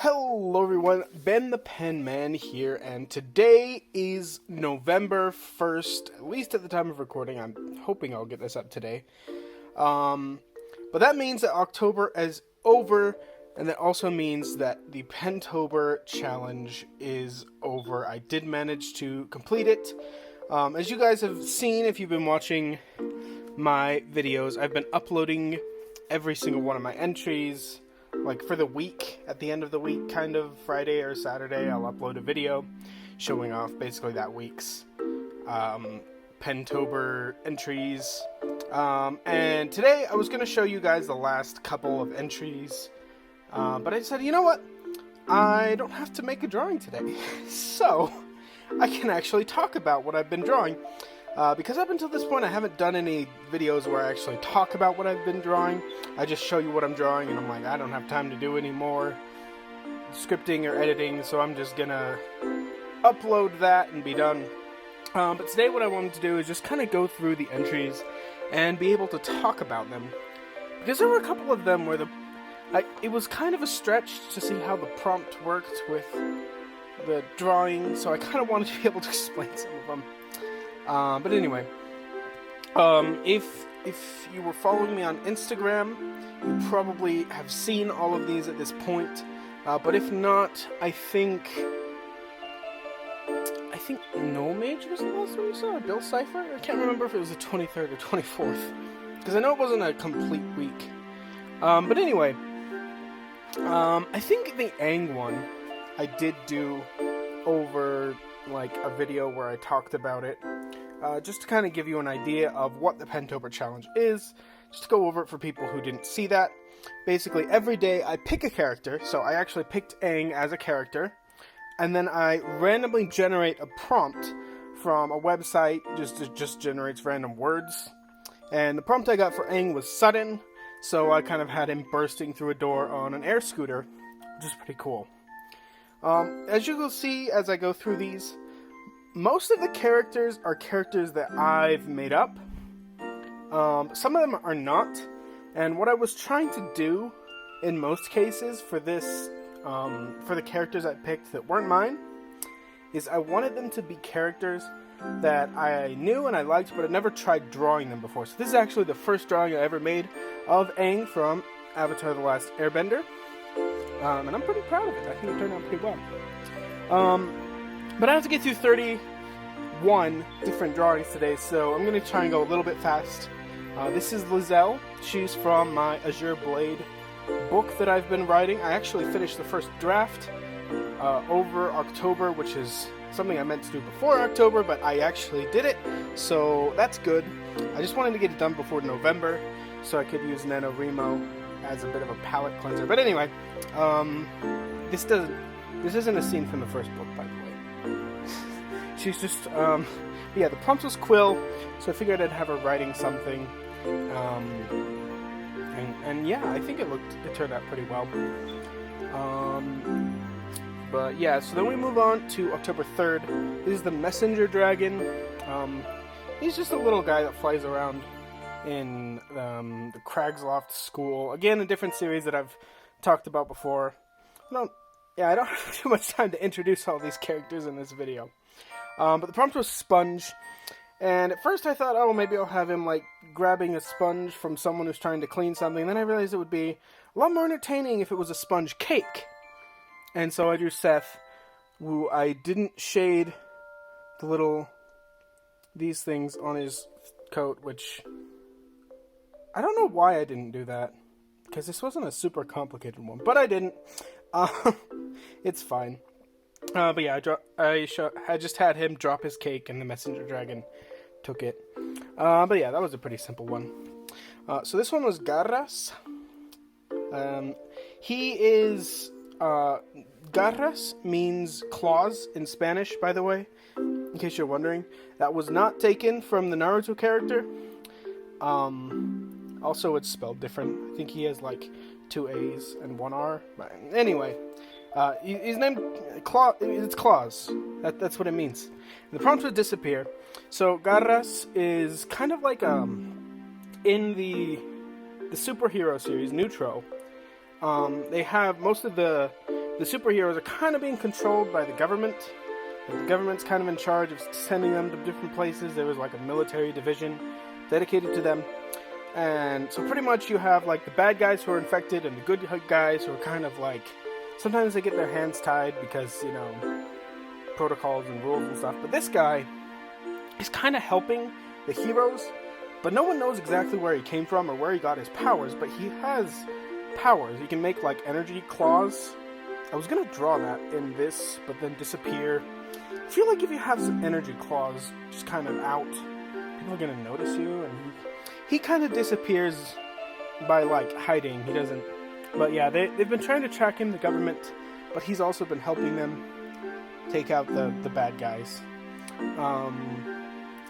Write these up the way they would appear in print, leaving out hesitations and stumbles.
Hello everyone, Ben the Pen Man here, and today is November 1st, at least at the time of recording. I'm hoping I'll get this up today. But that means that October is over, and that also means that the Pentober challenge is over. I did manage to complete it. As you guys have seen, if you've been watching my videos, I've been uploading every single one of my entries. Like for the week, at the end of the week, kind of Friday or Saturday, I'll upload a video showing off basically that week's Pentober entries. And today I was going to show you guys the last couple of entries, but I said, you know what? I don't have to make a drawing today, so I can actually talk about what I've been drawing. Because up until this point I haven't done any videos where I actually talk about what I've been drawing. I just show you what I'm drawing and I'm like, I don't have time to do any more scripting or editing, so I'm just gonna upload that and be done. But today what I wanted to do is just kind of go through the entries and be able to talk about them. Because there were a couple of them where it was kind of a stretch to see how the prompt worked with the drawing, so I kind of wanted to be able to explain some of them. But anyway, if you were following me on Instagram, you probably have seen all of these at this point. But if not, I think Nomage was the last one you saw, or Bill Cipher? I can't remember if it was the 23rd or 24th, because I know it wasn't a complete week. But anyway, I think the Aang one I did do over like a video where I talked about it. Just to kind of give you an idea of what the Pentober challenge is, just to go over it for people who didn't see that. Basically, every day I pick a character, so I actually picked Aang as a character, and then I randomly generate a prompt from a website, just generates random words. And the prompt I got for Aang was sudden, so I kind of had him bursting through a door on an air scooter, which is pretty cool. As you will see as I go through these, most of the characters are characters that I've made up. Some of them are not. And what I was trying to do, in most cases, for this, for the characters I picked that weren't mine, is I wanted them to be characters that I knew and I liked, but I'd never tried drawing them before. So this is actually the first drawing I ever made of Aang from Avatar: The Last Airbender. And I'm pretty proud of it. I think it turned out pretty well. But I have to get through 31 different drawings today, so I'm going to try and go a little bit fast. This is Lizelle. She's from my Azure Blade book that I've been writing. I actually finished the first draft over October, which is something I meant to do before October, but I actually did it, so that's good. I just wanted to get it done before November, so I could use NaNoWriMo as a bit of a palette cleanser. But anyway, this isn't a scene from the first book, by the way. She's just, yeah, the prompt was Quill, so I figured I'd have her writing something, and yeah, I think it turned out pretty well. But yeah, so then we move on to October 3rd. This is the Messenger Dragon. He's just a little guy that flies around in the Cragsloft School. Again, a different series that I've talked about before. I don't have too much time to introduce all these characters in this video. But the prompt was Sponge, and at first I thought, oh, maybe I'll have him, like, grabbing a sponge from someone who's trying to clean something. Then I realized it would be a lot more entertaining if it was a sponge cake. And so I drew Seth, who I didn't shade these things on his coat, which I don't know why I didn't do that, because this wasn't a super complicated one, but I didn't. It's fine. But yeah, I just had him drop his cake, and the Messenger Dragon took it. But yeah, that was a pretty simple one. So this one was Garras. He is... Garras means claws in Spanish, by the way, in case you're wondering. That was not taken from the Naruto character. Also, it's spelled different. I think he has, like, 2 A's and 1 R. But anyway... his name, it's Claws. That's what it means. And the prompt would disappear. So Garras is kind of like in the superhero series Neutro. They have most of the the superheroes are kind of being controlled by the government. And the government's kind of in charge of sending them to different places. There was like a military division dedicated to them. And so pretty much you have like the bad guys who are infected and the good guys who are kind of like, sometimes they get their hands tied because, you know, protocols and rules and stuff. But this guy is kind of helping the heroes, but no one knows exactly where he came from or where he got his powers, but he has powers. He can make like energy claws. I was gonna draw that in this, but then disappear. I feel like if you have some energy claws just kind of out, people are gonna notice you, and he kind of disappears by like hiding. He doesn't, but yeah, they've been trying to track him, the government, but he's also been helping them take out the bad guys.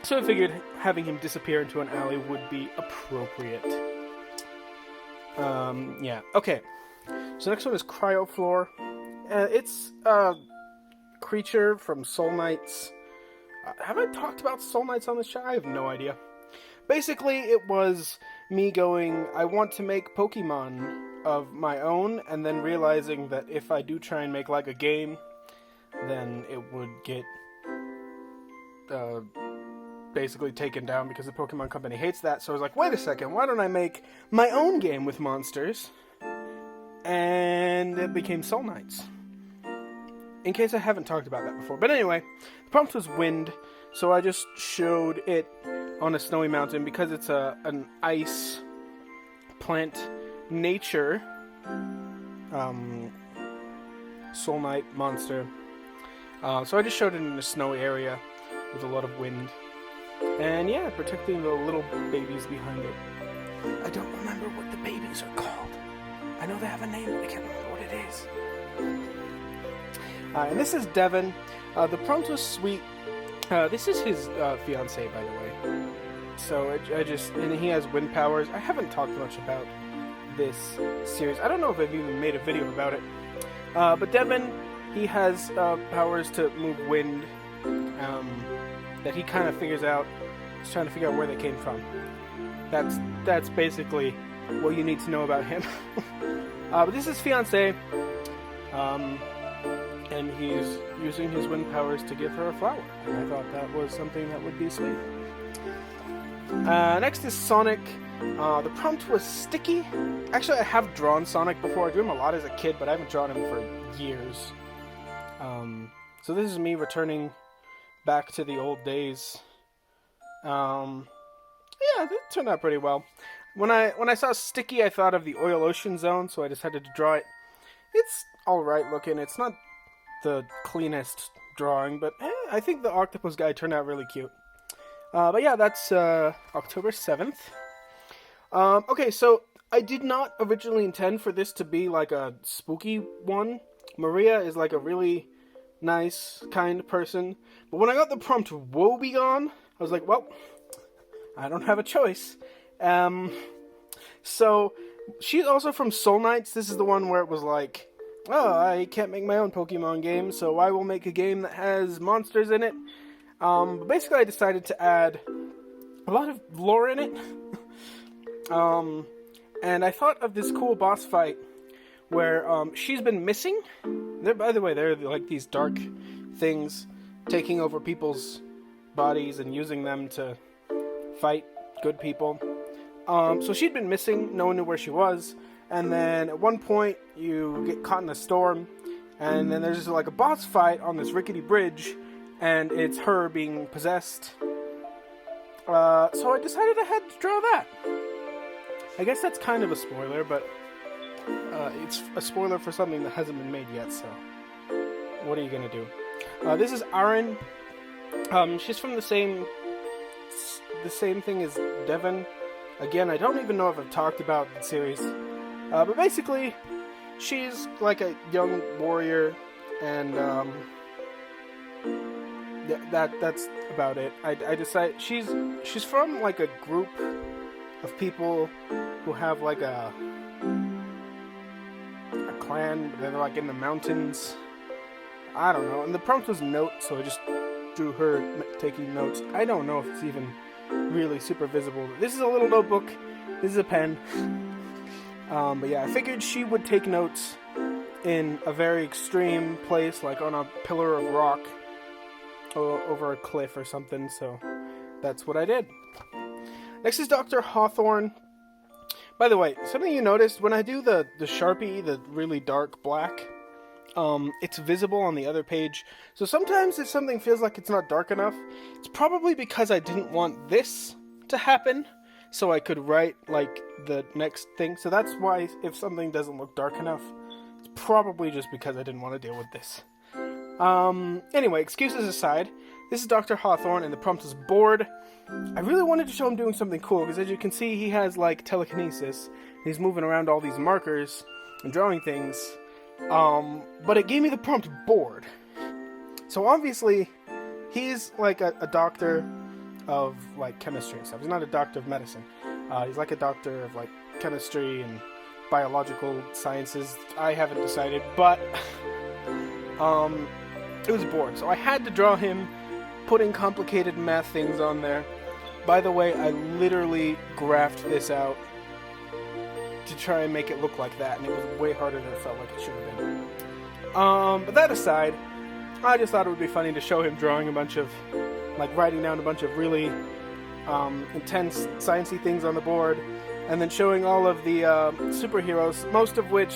So I figured having him disappear into an alley would be appropriate. Yeah, okay. So next one is Cryofloor. It's a creature from Soul Knights. Have I talked about Soul Knights on the show? I have no idea. Basically, it was me going, I want to make Pokemon of my own, and then realizing that if I do try and make like a game, then it would get basically taken down because the Pokemon company hates that. So I was like, wait a second, why don't I make my own game with monsters? And it became Soul Knights. In case I haven't talked about that before. But anyway, the prompt was wind, so I just showed it on a snowy mountain because it's an ice plant nature Soul Knight monster. So I just showed it in a snowy area with a lot of wind. And yeah, protecting the little babies behind it. I don't remember what the babies are called. I know they have a name, but I can't remember what it is. And this is Devin. The prompt was sweet. This is his fiancée, by the way. So and he has wind powers. I haven't talked much about this series. I don't know if I've even made a video about it. But Devin, he has powers to move wind that he kind of figures out. He's trying to figure out where they came from. That's basically what you need to know about him. But this is fiancé, and he's using his wind powers to give her a flower. And I thought that was something that would be sweet. Next is Sonic. The prompt was sticky. Actually, I have drawn Sonic before. I drew him a lot as a kid, but I haven't drawn him for years. So this is me returning back to the old days. Yeah, it turned out pretty well. When I saw sticky, I thought of the Oil Ocean Zone, so I decided to draw it. It's alright looking. It's not the cleanest drawing, but I think the octopus guy turned out really cute. But yeah, that's October 7th. Okay, so I did not originally intend for this to be like a spooky one. Maria is like a really nice, kind person. But when I got the prompt Woe Begone, I was like, well, I don't have a choice. So she's also from Soul Knights. This is the one where it was like, oh, I can't make my own Pokemon game, so I will make a game that has monsters in it. But basically I decided to add a lot of lore in it. And I thought of this cool boss fight where she's been missing. By the way, they're like these dark things taking over people's bodies and using them to fight good people. So she'd been missing, no one knew where she was, and then at one point you get caught in a storm, and then there's like a boss fight on this rickety bridge, and it's her being possessed. So I decided I had to draw that. I guess that's kind of a spoiler, but it's a spoiler for something that hasn't been made yet, so what are you gonna do? This is Aaron. She's from the same thing as Devin. Again, I don't even know if I've talked about the series. But basically, she's like a young warrior, and that's about it. I decided she's from like a group of people who have like a clan. They're like in the mountains. I don't know. And the prompt was note, so I just drew her taking notes. I don't know if it's even really super visible. This is a little notebook. This is a pen. But yeah, I figured she would take notes in a very extreme place, like on a pillar of rock over a cliff or something, so that's what I did. Next is Dr. Hawthorne. By the way, something you noticed, when I do the Sharpie, the really dark black, it's visible on the other page. So sometimes if something feels like it's not dark enough, it's probably because I didn't want this to happen, so I could write, like, the next thing. So that's why if something doesn't look dark enough, it's probably just because I didn't want to deal with this. Anyway, excuses aside, this is Dr. Hawthorne, and the prompt is bored. I really wanted to show him doing something cool, because as you can see, he has, like, telekinesis. He's moving around all these markers and drawing things. But it gave me the prompt bored. So obviously, he's, like, a doctor of, like, chemistry and stuff. He's not a doctor of medicine. He's like a doctor of, like, chemistry and biological sciences. I haven't decided, but it was bored. So I had to draw him putting complicated math things on there. By the way, I literally graphed this out to try and make it look like that, and it was way harder than it felt like it should have been. But that aside, I just thought it would be funny to show him drawing a bunch of, like, writing down a bunch of really intense sciencey things on the board, and then showing all of the superheroes, most of which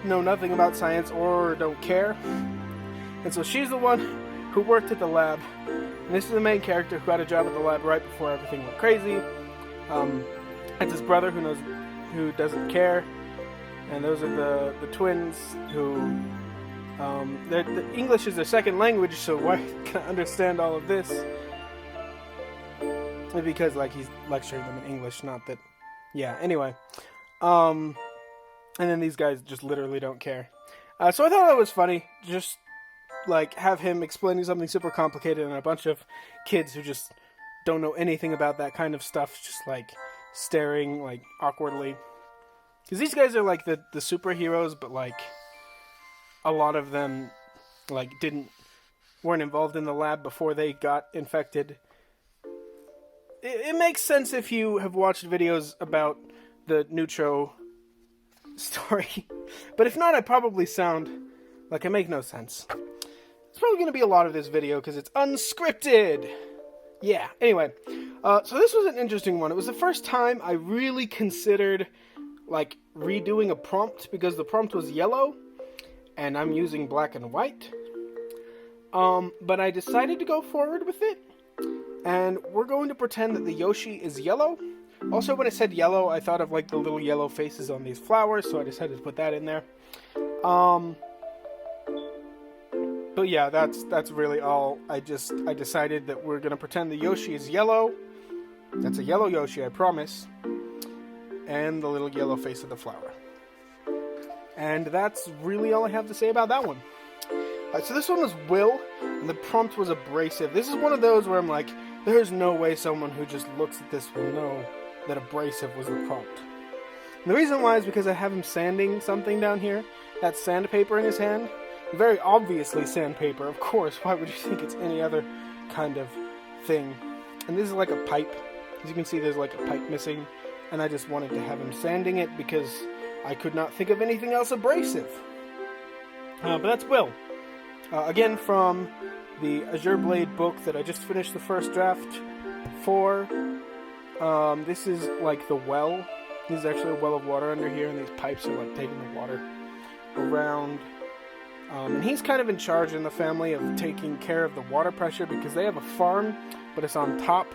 know nothing about science or don't care. And so she's the one who worked at the lab, and this is the main character who got a job at the lab right before everything went crazy. It's his brother who doesn't care, and those are the twins who the English is their second language, so why can I understand all of this? Because, like, he's lecturing them in English, not that. Yeah. Anyway, and then these guys just literally don't care. So I thought that was funny, just like have him explaining something super complicated, and a bunch of kids who just don't know anything about that kind of stuff, just like staring, like, awkwardly. Because these guys are like the superheroes, but, like, a lot of them, like, weren't involved in the lab before they got infected. It makes sense if you have watched videos about the Neutro story. But if not, I probably sound like I make no sense. It's probably going to be a lot of this video because it's unscripted. Yeah, anyway. So this was an interesting one. It was the first time I really considered, like, redoing a prompt, because the prompt was yellow, and I'm using black and white. But I decided to go forward with it, and we're going to pretend that the Yoshi is yellow. Also, when it said yellow, I thought of, like, the little yellow faces on these flowers, so I decided to put that in there. But yeah, that's really all. I decided that we're gonna pretend the Yoshi is yellow. That's a yellow Yoshi, I promise. And the little yellow face of the flower. And that's really all I have to say about that one. So this one was Will, and the prompt was abrasive. This is one of those where I'm like, there's no way someone who just looks at this will know that abrasive was the prompt. And the reason why is because I have him sanding something down here. That's sandpaper in his hand. Very obviously sandpaper, of course. Why would you think it's any other kind of thing? And this is like a pipe. As you can see, there's like a pipe missing. And I just wanted to have him sanding it because I could not think of anything else abrasive. But that's Will. Again, from the Azure Blade book that I just finished the first draft for. This is like the well. There's actually a well of water under here, and these pipes are like taking the water around. And he's kind of in charge in the family of taking care of the water pressure, because they have a farm, but it's on top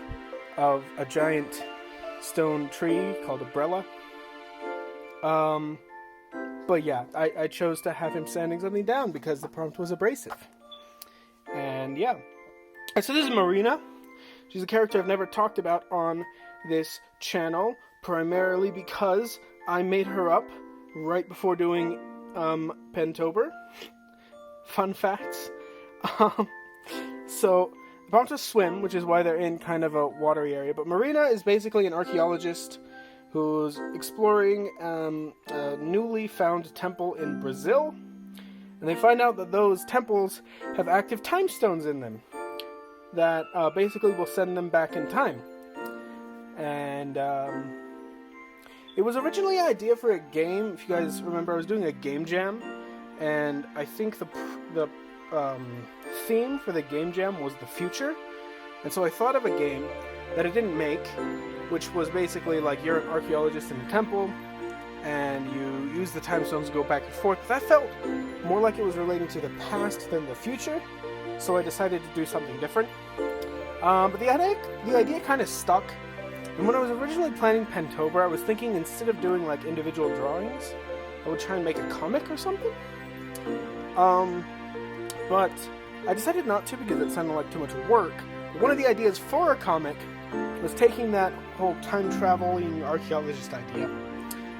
of a giant stone tree called Umbrella. But yeah, I chose to have him sanding something down because the prompt was abrasive. And yeah. So this is Marina. She's a character I've never talked about on this channel, primarily because I made her up right before doing Pentober. Fun facts. So the prompt is swim, which is why they're in kind of a watery area. But Marina is basically an archaeologist who's exploring a newly found temple in Brazil. And they find out that those temples have active time stones in them that basically will send them back in time. And It was originally an idea for a game. If you guys remember, I was doing a game jam, and I think the theme for the game jam was the future. And so I thought of a game that I didn't make, which was basically like you're an archaeologist in a temple, and you use the time stones to go back and forth. That felt more like it was relating to the past than the future, so I decided to do something different. But the idea kind of stuck. And when I was originally planning Pentober, I was thinking instead of doing like individual drawings, I would try and make a comic or something. But I decided not to because it sounded like too much work. But one of the ideas for a comic was taking that whole time traveling archaeologist idea.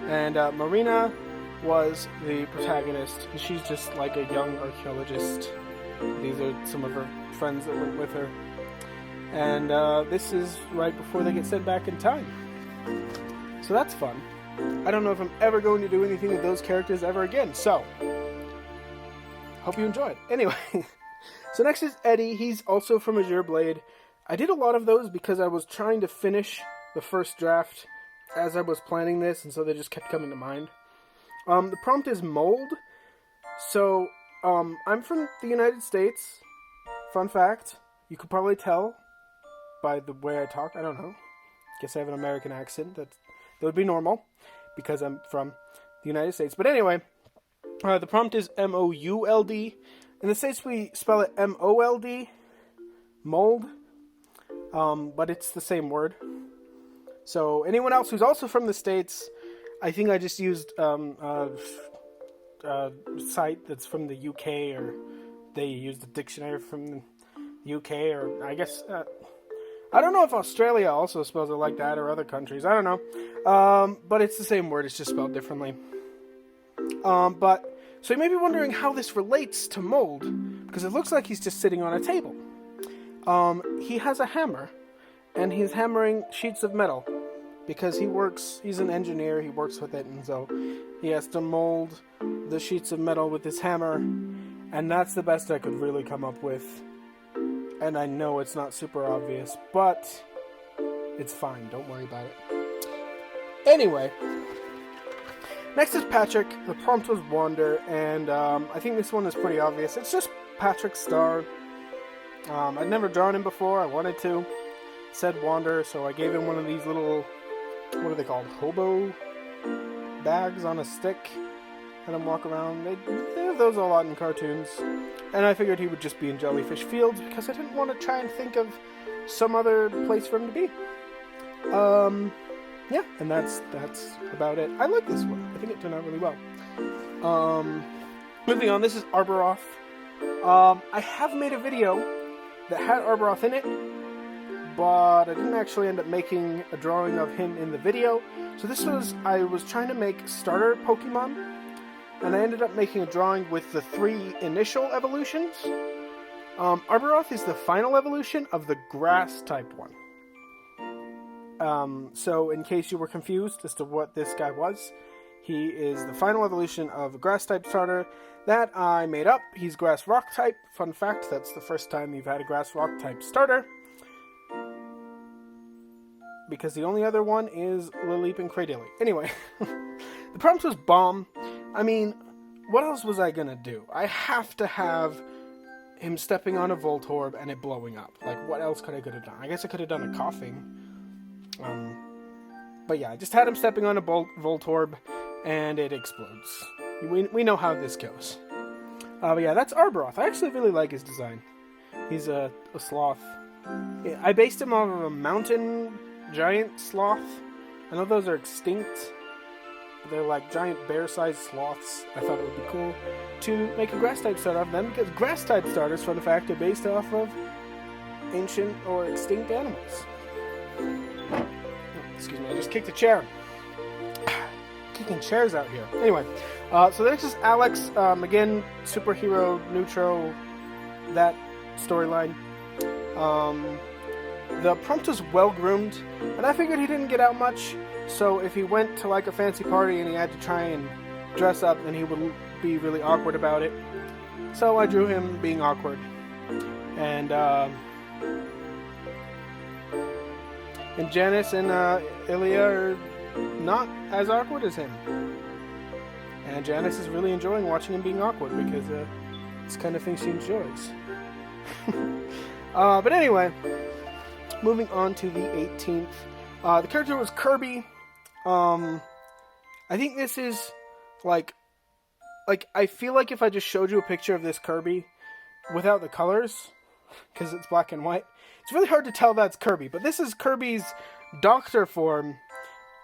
And Marina was the protagonist. She's just like a young archaeologist. These are some of her friends that went with her. And this is right before they get sent back in time. So that's fun. I don't know if I'm ever going to do anything with those characters ever again, so hope you enjoyed. Anyway, so next is Eddie. He's also from Azure Blade. I did a lot of those because I was trying to finish the first draft as I was planning this, and so they just kept coming to mind. The prompt is mold. So, I'm from the United States. Fun fact. You could probably tell by the way I talk. I don't know. Guess I have an American accent. That would be normal because I'm from the United States. But anyway, the prompt is M-O-U-L-D. In the States, we spell it M-O-L-D. Mold. But it's the same word. So anyone else who's also from the States, I think I just used a site that's from the UK, or they used a dictionary from the UK, or I guess I don't know if Australia also spells it like that, or other countries. I don't know. But it's the same word. It's just spelled differently. But so you may be wondering how this relates to mold, because it looks like he's just sitting on a table. He has a hammer, and he's hammering sheets of metal, because he's an engineer, he works with it, and so he has to mold the sheets of metal with his hammer, and that's the best I could really come up with. And I know it's not super obvious, but it's fine, don't worry about it. Anyway, next is Patrick. The prompt was Wander, and I think this one is pretty obvious. It's just Patrick's star. I'd never drawn him before. I wanted to. It said Wander, so I gave him one of these little, what are they called? Hobo bags on a stick. Let him walk around. They have those a lot in cartoons. And I figured he would just be in Jellyfish Fields because I didn't want to try and think of some other place for him to be. Yeah, and that's about it. I like this one. I think it turned out really well. Moving on, this is Arboroth. I have made a video that had Arboroth in it, but I didn't actually end up making a drawing of him in the video. So I was trying to make starter Pokemon, and I ended up making a drawing with the 3 initial evolutions. Arboroth is the final evolution of the grass type one. So in case you were confused as to what this guy was, he is the final evolution of a grass type starter that I made up. He's grass rock type. Fun fact, that's the first time you've had a grass rock type starter, because the only other one is Lileep and Cradily. Anyway, the prompt was bomb. I mean, what else was I gonna do? I have to have him stepping on a Voltorb and it blowing up. Like, what else could I have done? I guess I could have done a coughing. But yeah, I just had him stepping on a Voltorb and it explodes. We know how this goes. But yeah, that's Arboroth. I actually really like his design. He's a sloth. I based him off of a mountain giant sloth. I know those are extinct. They're like giant bear-sized sloths. I thought it would be cool to make a grass-type starter of them, because grass-type starters, fun fact, are based off of ancient or extinct animals. Excuse me, I just kicked a chair. Kicking chairs out here. Anyway, so next is Alex. Again, superhero, neutral, that storyline. The prompt was well-groomed, and I figured he didn't get out much. So if he went to like a fancy party and he had to try and dress up, then he would be really awkward about it. So I drew him being awkward. And Janice and Ilya are not as awkward as him. And Janice is really enjoying watching him being awkward because it's the kind of thing she enjoys. But anyway, moving on to the 18th. The character was Kirby. I think this is like I feel like if I just showed you a picture of this Kirby without the colors, because it's black and white, it's really hard to tell that's Kirby. But this is Kirby's Doctor form.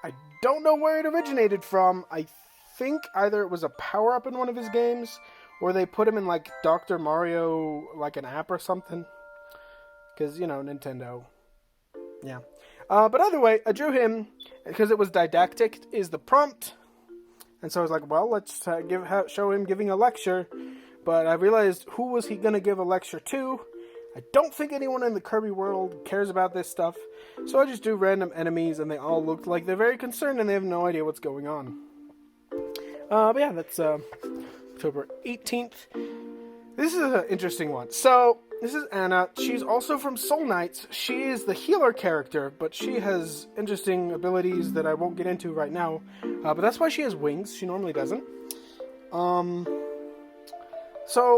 I don't know where it originated from. I think either it was a power-up in one of his games, or they put him in, like, Dr. Mario, like, an app or something. Because, you know, Nintendo. Yeah. But either way, I drew him, because it was didactic, is the prompt. And so I was like, well, let's show him giving a lecture. But I realized, who was he going to give a lecture to? I don't think anyone in the Kirby world cares about this stuff. So I just drew random enemies, and they all looked like they're very concerned, and they have no idea what's going on. But yeah, that's October 18th. This is an interesting one. So, this is Anna. She's also from Soul Knights. She is the healer character, but she has interesting abilities that I won't get into right now. But that's why she has wings. She normally doesn't. So,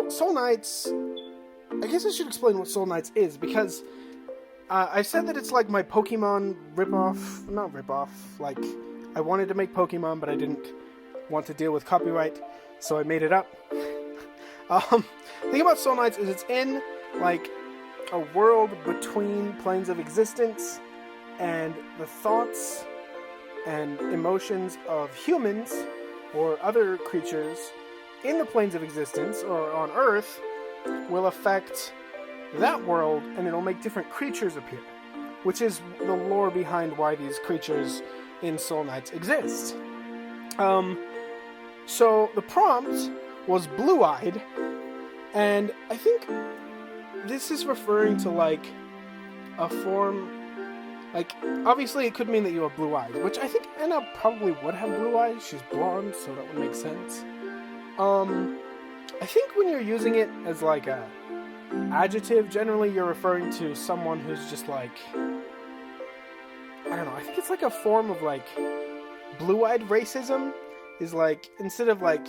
Soul Knights... I guess I should explain what Soul Knights is, because I said that it's like my Pokemon ripoff. Not ripoff. Like, I wanted to make Pokemon, but I didn't want to deal with copyright, so I made it up. The thing about Soul Knights is it's in, like, a world between planes of existence, and the thoughts and emotions of humans, or other creatures, in the planes of existence, or on Earth, will affect that world, and it'll make different creatures appear, which is the lore behind why these creatures in Soul Knights exist. So the prompt was blue-eyed, and I think this is referring to, like, a form, like, obviously it could mean that you have blue eyes, which I think Anna probably would have blue eyes. She's blonde, so that would make sense. I think when you're using it as, like, a adjective, generally you're referring to someone who's just, like, I don't know, I think it's like a form of, like, blue-eyed racism, is, like, instead of, like,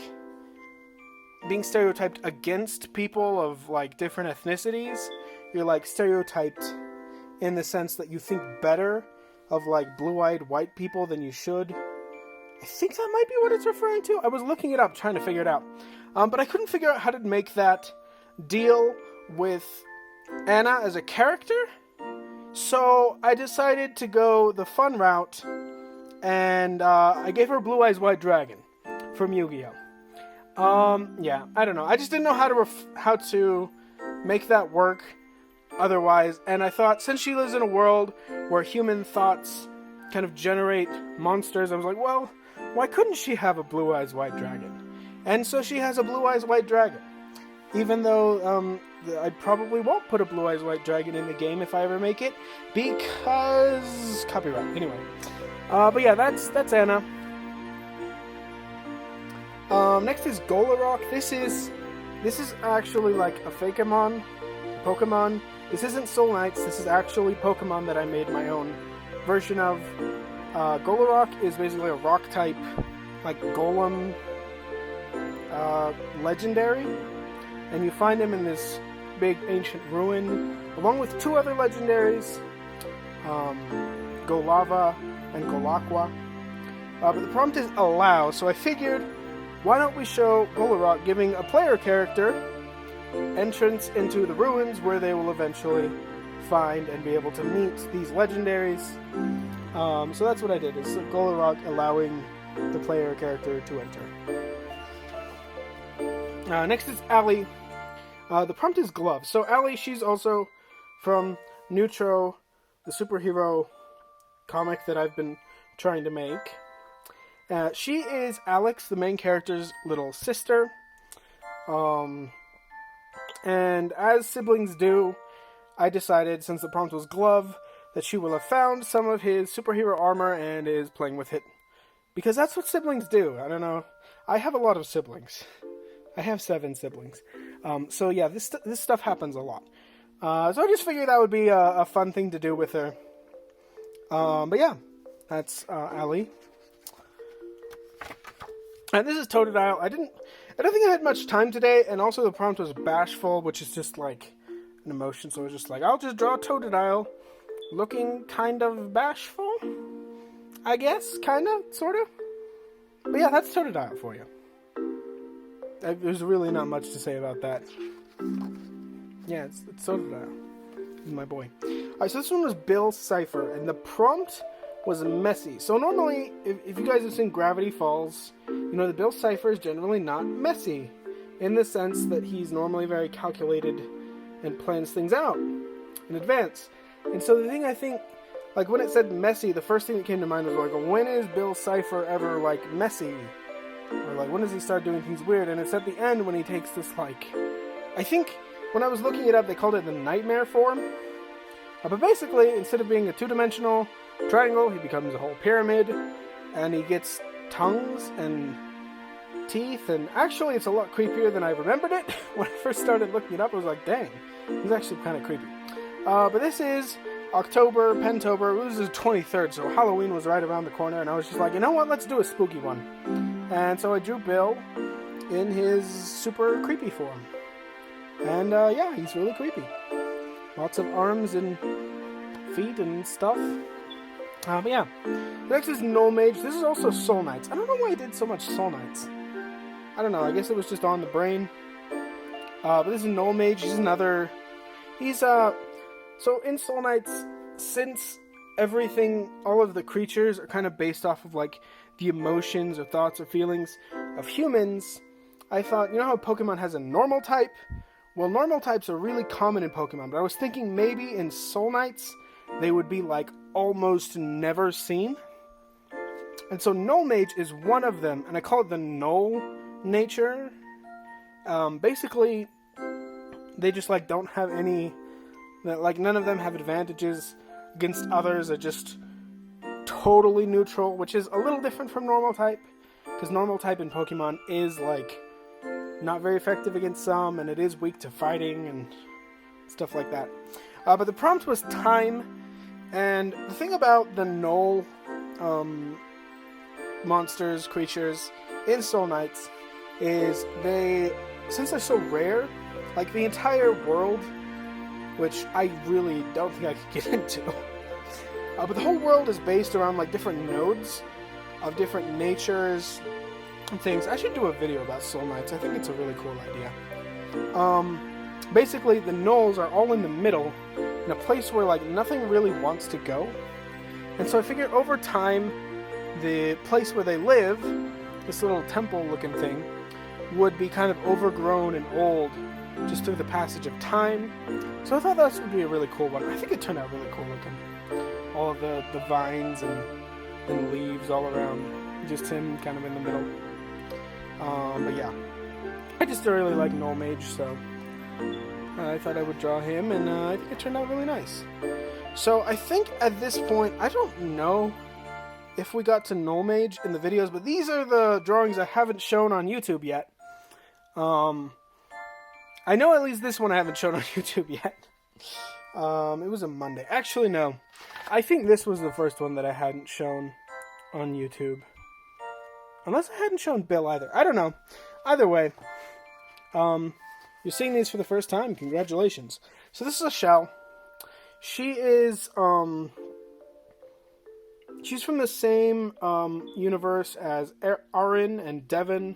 being stereotyped against people of, like, different ethnicities, you're, like, stereotyped in the sense that you think better of, like, blue-eyed white people than you should. I think that might be what it's referring to. I was looking it up, trying to figure it out. But I couldn't figure out how to make that deal with Anna as a character. So I decided to go the fun route, and I gave her Blue Eyes White Dragon from Yu-Gi-Oh! Yeah, I don't know. I just didn't know how to make that work otherwise. And I thought, since she lives in a world where human thoughts kind of generate monsters, I was like, well, why couldn't she have a Blue Eyes White Dragon? And so she has a Blue Eyes White Dragon. Even though I probably won't put a Blue Eyes White Dragon in the game if I ever make it, because copyright. Anyway, but yeah, that's Anna. Next is Golorok. This is actually like a Fakemon, Pokemon. This isn't Soul Knights. This is actually Pokemon that I made my own version of. Golorok is basically a rock type, like golem, legendary, and you find him in this big ancient ruin, along with two other legendaries, Golava and Golakwa. But the prompt is allow, so I figured, why don't we show Golorok giving a player character entrance into the ruins where they will eventually find and be able to meet these legendaries. So that's what I did, is Golorok allowing the player character to enter. Next is Allie. The prompt is glove. So Allie, she's also from Neutro, the superhero comic that I've been trying to make. She is Alex, the main character's little sister. And as siblings do, I decided, since the prompt was glove, that she will have found some of his superhero armor and is playing with it. Because that's what siblings do. I don't know. I have a lot of siblings. I have 7 siblings. So yeah, this stuff happens a lot. So I just figured that would be a fun thing to do with her. But yeah, that's Allie. And this is Todile. I don't think I had much time today, and also the prompt was bashful, which is just like an emotion, so I was just like, I'll just draw Todile looking kind of bashful, I guess, kind of, sort of. But yeah, that's Todile for you. There's really not much to say about that. Yeah, it's Todile. He's my boy. Alright, so this one was Bill Cipher, and the prompt was messy. So normally, if you guys have seen Gravity Falls, you know that Bill Cipher is generally not messy, in the sense that he's normally very calculated and plans things out in advance. And so the thing I think, like when it said messy, the first thing that came to mind was like, when is Bill Cipher ever like messy? Or like, when does he start doing things weird? And it's at the end when he takes this like, I think when I was looking it up, they called it the nightmare form. But basically, instead of being a two-dimensional triangle, he becomes a whole pyramid, and he gets tongues and teeth, and actually it's a lot creepier than I remembered it. When I first started looking it up, I was like, dang, he's actually kind of creepy. But this is October, Pentober. This is the 23rd, so Halloween was right around the corner, and I was just like, you know what, let's do a spooky one. And so I drew Bill in his super creepy form. And yeah, he's really creepy. Lots of arms and feet and stuff. But yeah. Next is Nomage. This is also Soul Knights. I don't know why I did so much Soul Knights. I don't know. I guess it was just on the brain. But this is Nomage. He's another... He's, So in Soul Knights, since everything, all of the creatures are kind of based off of, like, the emotions or thoughts or feelings of humans, I thought, you know how Pokemon has a normal type? Well, normal types are really common in Pokemon, but I was thinking maybe in Soul Knights, they would be, like, almost never seen. And so Nomage is one of them, and I call it the Null nature. Basically, they just, like, don't have any... Like, none of them have advantages against others. Are just totally neutral, which is a little different from normal type, because normal type in Pokemon is, like, not very effective against some, and it is weak to fighting and stuff like that. But the prompt was time, and the thing about the Null monsters, creatures in Soul Knights is they, since they're so rare, like the entire world, which I really don't think I could get into, but the whole world is based around like different nodes of different natures and things. I should do a video about Soul Knights. I think it's a really cool idea. Basically, the Nulls are all in the middle, in a place where like nothing really wants to go. And so I figured over time, the place where they live, this little temple-looking thing, would be kind of overgrown and old just through the passage of time. So I thought this would be a really cool one. I think it turned out really cool looking. All of the vines and leaves all around, just him kind of in the middle. But yeah, I just really like Nomage, so I thought I would draw him, and I think it turned out really nice. So I think at this point, I don't know if we got to Nomage in the videos, but these are the drawings I haven't shown on YouTube yet. I know at least this one I haven't shown on YouTube yet. It was a Monday. Actually, no. I think this was the first one that I hadn't shown on YouTube. Unless I hadn't shown Bill either. I don't know. Either way, you're seeing these for the first time. Congratulations. So this is a shell. She is, she's from the same universe as Arin and Devon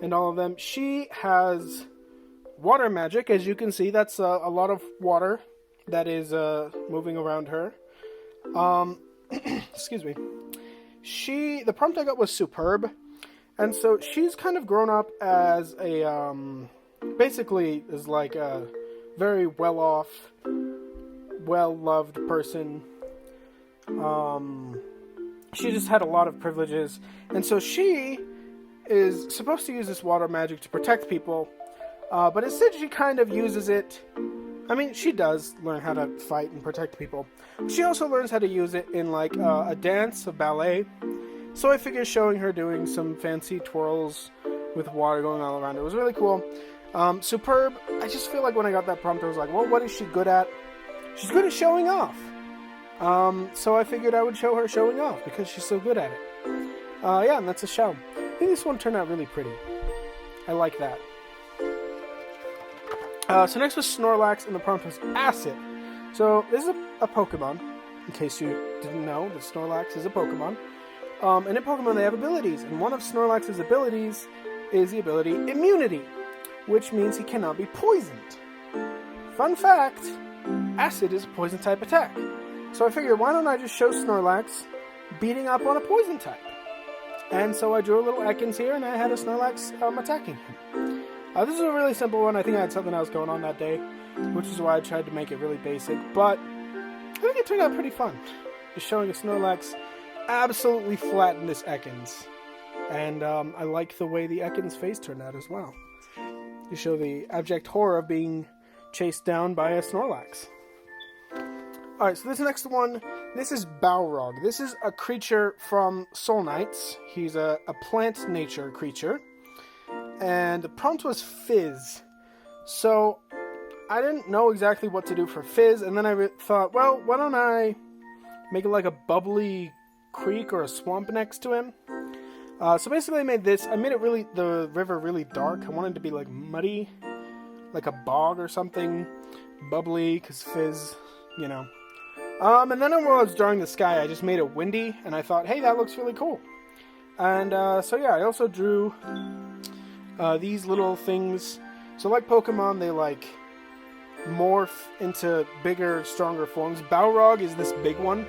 and all of them. She has water magic, as you can see. That's a lot of water that is moving around her. Excuse me. The prompt I got was superb, and so she's kind of grown up as a, basically is like a very well-off, well-loved person. She just had a lot of privileges, and so she is supposed to use this water magic to protect people, but instead she kind of uses it. I mean, she does learn how to fight and protect people. She also learns how to use it in, like, a dance, a ballet. So I figured showing her doing some fancy twirls with water going all around her was really cool. Superb. I just feel like when I got that prompt, I was like, well, what is she good at? She's good at showing off. So I figured I would show her showing off because she's so good at it. Yeah, and that's a show. think this one turned out really pretty. I like that. So next was Snorlax, and the prompt was Acid. So this is a Pokemon, in case you didn't know that Snorlax is a Pokemon. And in Pokemon they have abilities, and one of Snorlax's abilities is the ability Immunity, which means he cannot be poisoned. Fun fact, Acid is a poison type attack. So I figured, why don't I just show Snorlax beating up on a poison type? And so I drew a little Ekans here, and I had a Snorlax attacking him. This is a really simple one. I think I had something else going on that day, which is why I tried to make it really basic. But I think it turned out pretty fun. Just showing a Snorlax absolutely flatten this Ekans. And I like the way the Ekans face turned out as well. You show the abject horror of being chased down by a Snorlax. Alright, so this next one, this is Balrog. This is a creature from Soul Knights. He's a plant nature creature. And the prompt was Fizz. So I didn't know exactly what to do for Fizz, and then I thought, well, why don't I make it like a bubbly creek or a swamp next to him? So basically I made this. I made it the river really dark. I wanted it to be like muddy, like a bog or something. Bubbly, because Fizz, you know. And then while I was drawing the sky, I just made it windy, and I thought, hey, that looks really cool. And so yeah, I also drew these little things. So like Pokemon, they like morph into bigger, stronger forms. Balrog is this big one.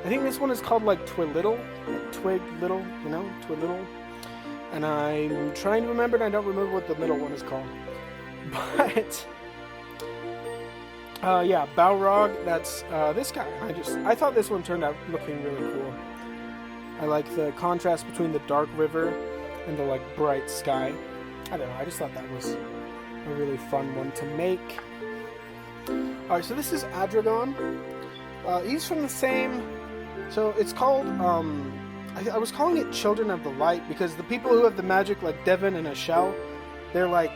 I think this one is called like Twilittle, like Twig Little, you know, Twilittle. And I'm trying to remember, and I don't remember what the middle one is called. But yeah, Balrog, that's this guy. I thought this one turned out looking really cool. I like the contrast between the dark river and the like bright sky. I don't know, I just thought that was a really fun one to make. Alright, so this is Adragon. He's from the same... So it's called, I was calling it Children of the Light, because the people who have the magic, like Devin and Ashell, they're like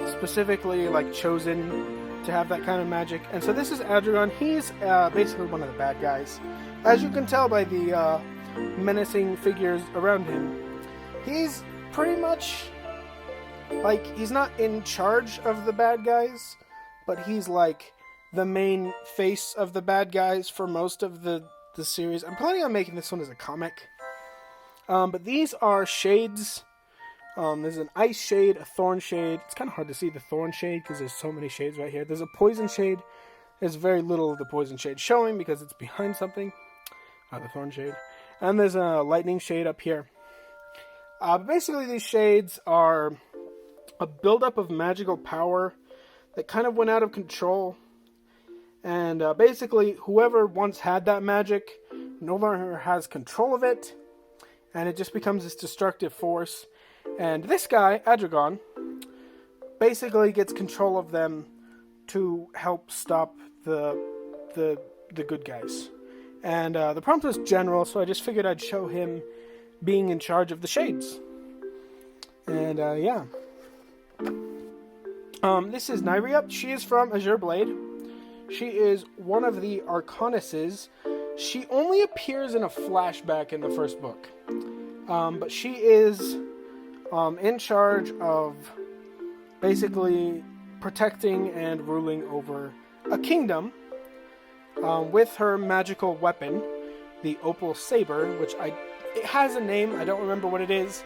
specifically like chosen to have that kind of magic. And so this is Adragon. He's basically one of the bad guys. As you can tell by the menacing figures around him, he's pretty much like, he's not in charge of the bad guys, but he's like the main face of the bad guys for most of the series. I'm planning on making this one as a comic. But these are shades. There's an ice shade, a thorn shade. It's kind of hard to see the thorn shade because there's so many shades right here. There's a poison shade. There's very little of the poison shade showing because it's behind something. The thorn shade. And there's a lightning shade up here. Basically, these shades are a buildup of magical power that kind of went out of control. And basically, whoever once had that magic no longer has control of it. And it just becomes this destructive force. And this guy, Adragon, basically gets control of them to help stop the good guys. And the prompt was general, so I just figured I'd show him being in charge of the shades. And yeah. This is Naira. She is from Azure Blade. She is one of the Arcanuses. She only appears in a flashback in the first book. But she is in charge of basically protecting and ruling over a kingdom with her magical weapon, the Opal Saber, which it has a name. I don't remember what it is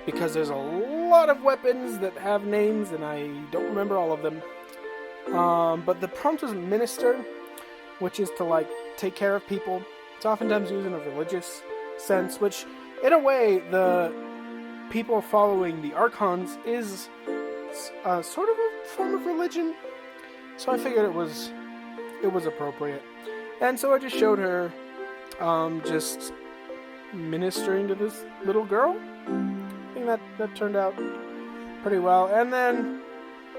because there's a lot of weapons that have names and I don't remember all of them. But the prompt was Minister, which is to like take care of people. It's oftentimes used in a religious sense, which in a way the people following the Archons is sort of a form of religion. So I figured it was appropriate. And so I just showed her just ministering to this little girl. I think that turned out pretty well. And then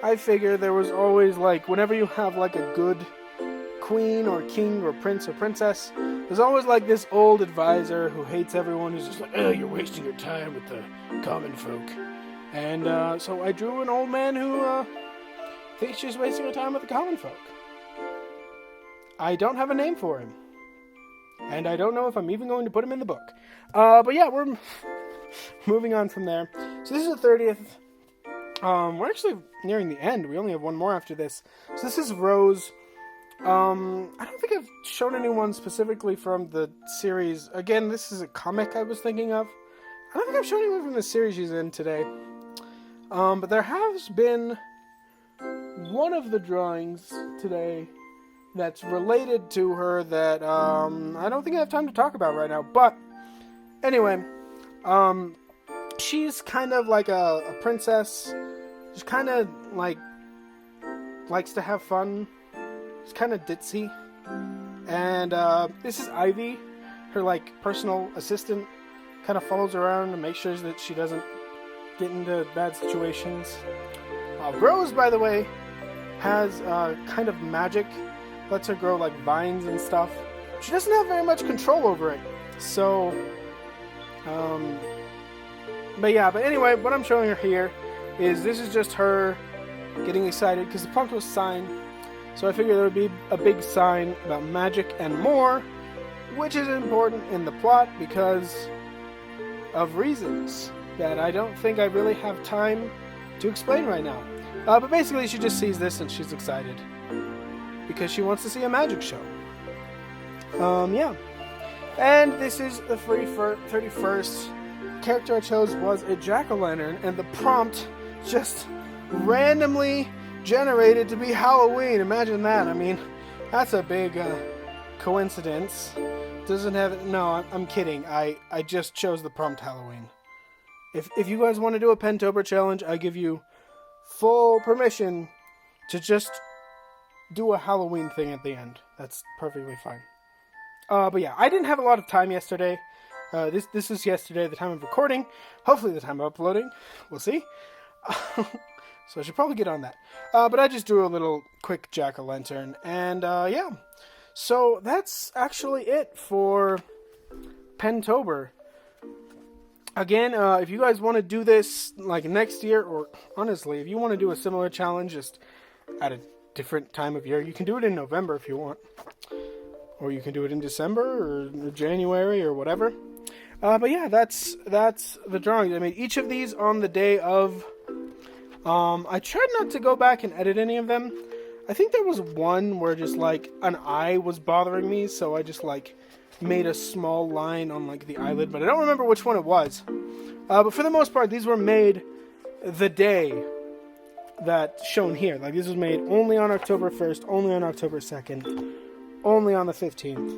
I figure there was always, like, whenever you have like a good queen or king or prince or princess, there's always like this old advisor who hates everyone, who's just like, oh, you're wasting your time with the common folk. And so I drew an old man who thinks she's wasting her time with the common folk. I don't have a name for him. And I don't know if I'm even going to put him in the book. But yeah, moving on from there. So this is the 30th. We're actually nearing the end. We only have one more after this. So this is Rose. I don't think I've shown anyone specifically from the series. Again, this is a comic I was thinking of. I don't think I've shown anyone from the series she's in today. But there has been one of the drawings today that's related to her that I don't think I have time to talk about right now. But anyway, she's kind of like a princess. She's kind of like likes to have fun. She's kind of ditzy. And this is Ivy, her like personal assistant. Kind of follows her around and makes sure that she doesn't get into bad situations. Rose, by the way, has kind of magic. Lets her grow like vines and stuff. She doesn't have very much control over it. So, but anyway, what I'm showing her here is this is just her getting excited because the prompt was sign. So I figured there would be a big sign about magic and more, which is important in the plot because of reasons that I don't think I really have time to explain right now. But basically she just sees this and she's excited because she wants to see a magic show. Yeah. And this is the free for 31st. The character I chose was a jack-o'-lantern, and the prompt just randomly generated to be Halloween. Imagine that. I mean, that's a big coincidence. Doesn't have... No, I'm kidding. I just chose the prompt Halloween. If you guys want to do a Pentober challenge, I give you full permission to just do a Halloween thing at the end. That's perfectly fine. But yeah, I didn't have a lot of time yesterday. This is yesterday, the time of recording. Hopefully the time of uploading. We'll see. So I should probably get on that. But I just drew a little quick jack-o'-lantern. And yeah. So that's actually it for Pentober. Again, if you guys want to do this like next year, or honestly, if you want to do a similar challenge just at a different time of year, you can do it in November if you want. Or you can do it in December or January or whatever. But yeah, that's the drawing. I made each of these on the day of. I tried not to go back and edit any of them. I think there was one where just like an eye was bothering me, so I just like made a small line on like the eyelid, but I don't remember which one it was. But for the most part, these were made the day that's shown here. Like this was made only on October 1st, only on October 2nd, only on the 15th.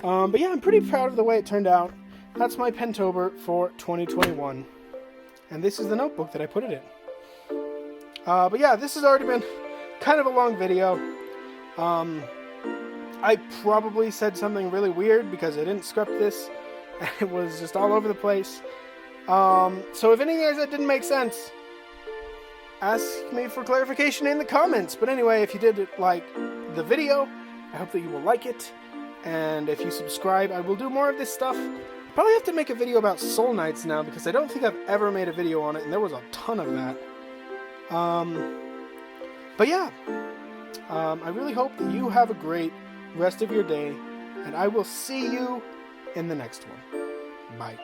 But yeah, I'm pretty proud of the way it turned out. That's my Pentober for 2021. And this is the notebook that I put it in. But yeah, this has already been kind of a long video. I probably said something really weird because I didn't script this. It was just all over the place. So if anything I said didn't make sense, ask me for clarification in the comments. But anyway, if you did like the video, I hope that you will like it. And if you subscribe, I will do more of this stuff. Probably have to make a video about Soul Knights now because I don't think I've ever made a video on it, and there was a ton of that. But yeah, I really hope that you have a great rest of your day, and I will see you in the next one. Bye.